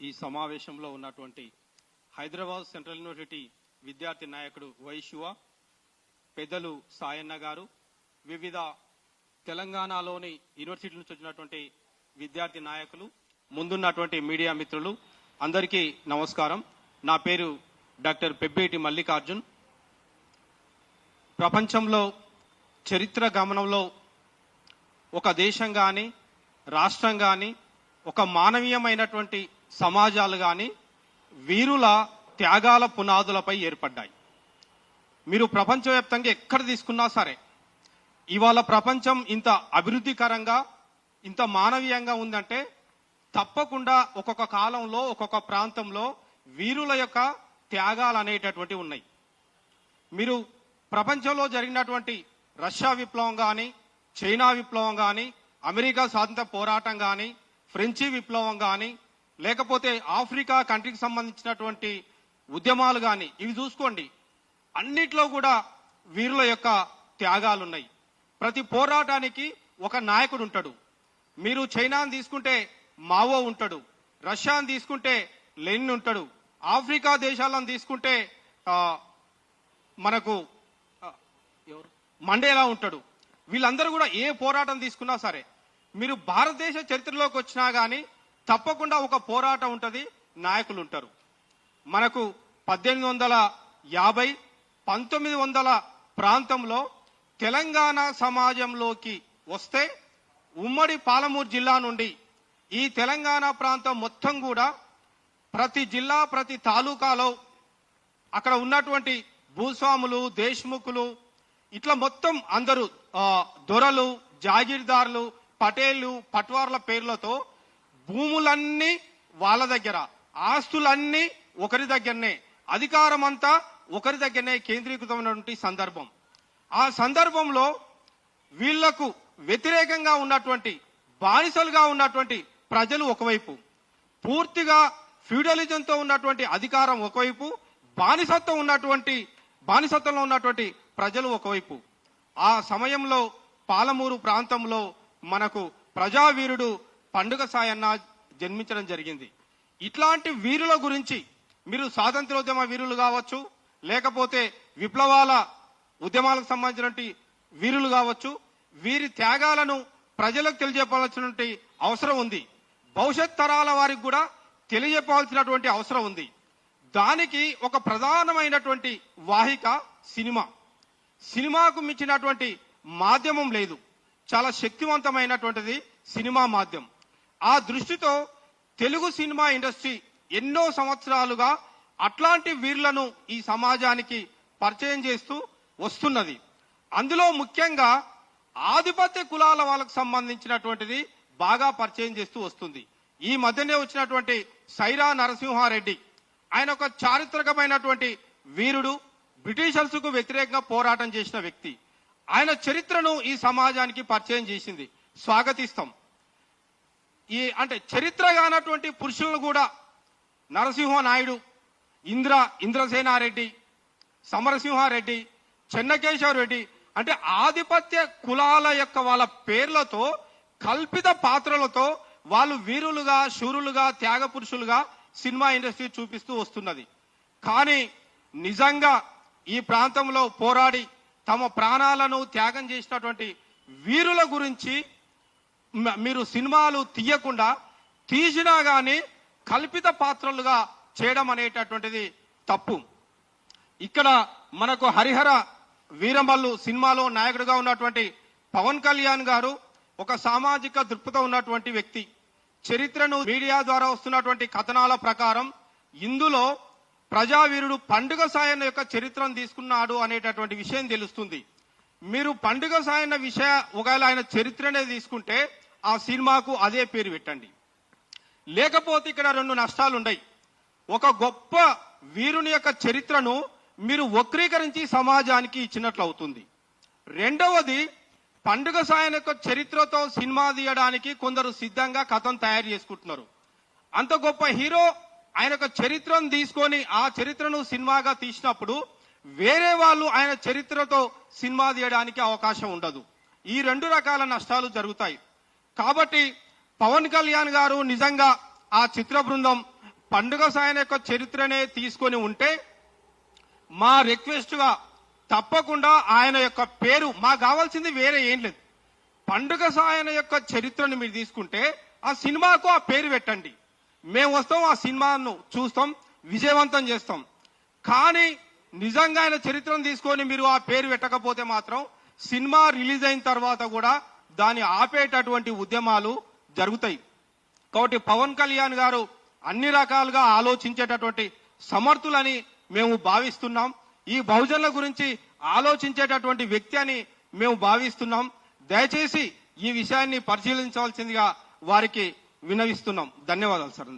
ఈ సమావేశంలో ఉన్నటువంటి హైదరాబాద్ సెంట్రల్ యూనివర్సిటీ విద్యార్థి నాయకుడు వైశివ, పెద్దలు సాయన్న గారు, వివిధ తెలంగాణలోని యూనివర్సిటీ నుంచి వచ్చినటువంటి విద్యార్థి నాయకులు, ముందున్నటువంటి మీడియా మిత్రులు అందరికీ నమస్కారం. నా పేరు డాక్టర్ పెబ్బేటి మల్లికార్జున్. ప్రపంచంలో చరిత్ర గమనంలో ఒక దేశం కానీ రాష్ట్రం కానీ ఒక మానవీయమైనటువంటి సమాజాలు కానీ వీరుల త్యాగాల పునాదులపై ఏర్పడ్డాయి. మీరు ప్రపంచవ్యాప్తంగా ఎక్కడ తీసుకున్నా సరే ఇవాళ ప్రపంచం ఇంత అభివృద్ధికరంగా ఇంత మానవీయంగా ఉందంటే తప్పకుండా ఒక్కొక్క కాలంలో ఒక్కొక్క ప్రాంతంలో వీరుల యొక్క త్యాగాలు అనేటటువంటివి ఉన్నాయి. మీరు ప్రపంచంలో జరిగినటువంటి రష్యా విప్లవం కానీ, చైనా విప్లవం కానీ, అమెరికా స్వాతంత్ర పోరాటం కానీ, ఫ్రెంచి విప్లవం కానీ, లేకపోతే ఆఫ్రికా కంట్రీకి సంబంధించినటువంటి ఉద్యమాలు కానీ ఇవి చూసుకోండి. అన్నిట్లో కూడా వీరుల యొక్క త్యాగాలు ఉన్నాయి. ప్రతి పోరాటానికి ఒక నాయకుడు ఉంటాడు. మీరు చైనాను తీసుకుంటే మావో ఉంటాడు, రష్యాను తీసుకుంటే లెనిన్ ఉంటాడు, ఆఫ్రికా దేశాలను తీసుకుంటే మనకు మండేలా ఉంటాడు. వీళ్ళందరూ కూడా ఏ పోరాటం తీసుకున్నా సరే మీరు భారతదేశ చరిత్రలోకి వచ్చినా కానీ తప్పకుండా ఒక పోరాటం ఉంటుంది, నాయకులు ఉంటారు. మనకు 1850, 1900 ప్రాంతంలో తెలంగాణ సమాజంలోకి వస్తే ఉమ్మడి పాలమూరు జిల్లా నుండి ఈ తెలంగాణ ప్రాంతం మొత్తం కూడా ప్రతి జిల్లా ప్రతి తాలూకాలో అక్కడ ఉన్నటువంటి భూస్వాములు, దేశ్ముఖులు, ఇట్లా మొత్తం అందరూ దొరలు, జాగీర్దారులు, పటేళ్లు, పట్వార్ల పేర్లతో భూములన్నీ వాళ్ళ దగ్గర, ఆస్తులన్నీ ఒకరి దగ్గరనే, అధికారం అంతా ఒకరి దగ్గరనే కేంద్రీకృతమైనటువంటి సందర్భం. ఆ సందర్భంలో వీళ్లకు వ్యతిరేకంగా ఉన్నటువంటి బానిసలుగా ఉన్నటువంటి ప్రజలు ఒకవైపు, పూర్తిగా ఫ్యూడలిజంతో ఉన్నటువంటి అధికారం ఒకవైపు, బానిసత్వంలో ఉన్నటువంటి ప్రజలు ఒకవైపు. ఆ సమయంలో పాలమూరు ప్రాంతంలో మనకు ప్రజావీరుడు పండుగ సాయన్న జన్మించడం జరిగింది. ఇట్లాంటి వీరుల గురించి మీరు స్వాతంత్రోద్యమ వీరులు కావచ్చు, లేకపోతే విప్లవాల ఉద్యమాలకు సంబంధించినటువంటి వీరులు కావచ్చు, వీరి త్యాగాలను ప్రజలకు తెలియజెప్పాల్సినటువంటి అవసరం ఉంది. భవిష్యత్ తరాల వారికి కూడా తెలియజెప్పాల్సినటువంటి అవసరం ఉంది. దానికి ఒక ప్రధానమైనటువంటి వాహిక సినిమా. సినిమాకు మించినటువంటి మాధ్యమం లేదు. చాలా శక్తివంతమైనటువంటిది సినిమా మాధ్యమం. ఆ దృష్టితో తెలుగు సినిమా ఇండస్ట్రీ ఎన్నో సంవత్సరాలుగా అట్లాంటి వీరులను ఈ సమాజానికి పరిచయం చేస్తూ వస్తున్నది. అందులో ముఖ్యంగా ఆధిపత్య కులాల వాళ్ళకు సంబంధించినటువంటిది బాగా పరిచయం చేస్తూ వస్తుంది. ఈ మధ్యనే వచ్చినటువంటి సైరా నరసింహారెడ్డి, ఆయన ఒక చారిత్రకమైనటువంటి వీరుడు, బ్రిటిషర్స్కు వ్యతిరేకంగా పోరాటం చేసిన వ్యక్తి. ఆయన చరిత్రను ఈ సమాజానికి పరిచయం చేసింది, స్వాగతిస్తాం. అంటే చరిత్ర కానటువంటి పురుషులను కూడా నరసింహనాయుడు, ఇంద్రసేనారెడ్డి, సమరసింహారెడ్డి, చెన్నకేశవరెడ్డి అంటే ఆధిపత్య కులాల యొక్క వాళ్ళ పేర్లతో కల్పిత పాత్రలతో వాళ్ళు వీరులుగా, శూరులుగా, త్యాగ పురుషులుగా సినిమా ఇండస్ట్రీ చూపిస్తూ వస్తున్నది. కానీ నిజంగా ఈ ప్రాంతంలో పోరాడి తమ ప్రాణాలను త్యాగం చేసినటువంటి వీరుల గురించి మీరు సినిమాలు తీయకుండా, తీసినా కానీ కల్పిత పాత్రలుగా చేయడం అనేటటువంటిది తప్పు. ఇక్కడ మనకు హరిహర వీరమల్లు సినిమాలో నాయకుడిగా ఉన్నటువంటి పవన్ కళ్యాణ్ గారు ఒక సామాజిక దృక్పథం ఉన్నటువంటి వ్యక్తి. చరిత్రను మీడియా ద్వారా వస్తున్నటువంటి కథనాల ప్రకారం ఇందులో ప్రజావీరుడు పండుగ సాయన్న యొక్క చరిత్రను తీసుకున్నాడు అనేటటువంటి విషయం తెలుస్తుంది. మీరు పండుగ సాయన్న ఒకవేళ ఆయన చరిత్రనే తీసుకుంటే ఆ సినిమాకు అదే పేరు పెట్టండి. లేకపోతే ఇక్కడ రెండు నష్టాలు ఉన్నాయి. ఒక గొప్ప వీరుని యొక్క చరిత్రను మీరు వక్రీకరించి సమాజానికి ఇచ్చినట్లు అవుతుంది. రెండవది, పండుగ సాయన్న యొక్క చరిత్రతో సినిమా తీయడానికి కొందరు సిద్ధంగా కథను తయారు చేసుకుంటున్నారు. అంత గొప్ప హీరో ఆయన యొక్క చరిత్రను తీసుకొని ఆ చరిత్రను సినిమాగా తీసినప్పుడు వేరే వాళ్ళు ఆయన చరిత్రతో సినిమా తీయడానికి అవకాశం ఉండదు. ఈ రెండు రకాల నష్టాలు జరుగుతాయి. కాబట్టి పవన్ కళ్యాణ్ గారు నిజంగా ఆ చిత్ర బృందం పండుగ సాయన యొక్క చరిత్రనే తీసుకొని ఉంటే మా రిక్వెస్ట్ గా తప్పకుండా ఆయన యొక్క పేరు మాకు కావాల్సింది వేరే ఏం లేదు. పండుగ సాయన యొక్క చరిత్రను మీరు తీసుకుంటే ఆ సినిమాకు ఆ పేరు పెట్టండి, మేము వస్తాం, ఆ సినిమాను చూస్తాం, విజయవంతం చేస్తాం. కానీ నిజంగా ఆయన చరిత్రను తీసుకొని మీరు ఆ పేరు పెట్టకపోతే మాత్రం సినిమా రిలీజ్ అయిన తర్వాత కూడా దాన్ని ఆపేటటువంటి ఉద్యమాలు జరుగుతాయి. కాబట్టి పవన్ కళ్యాణ్ గారు అన్ని రకాలుగా ఆలోచించేటటువంటి సమర్థులని మేము భావిస్తున్నాం. ఈ బహుజనుల గురించి ఆలోచించేటటువంటి వ్యక్తి అని మేము భావిస్తున్నాం. దయచేసి ఈ విషయాన్ని పరిశీలించవలసిందిగా వారికి విన్నవిస్తున్నాం. ధన్యవాదాలు సార్ అందరికీ.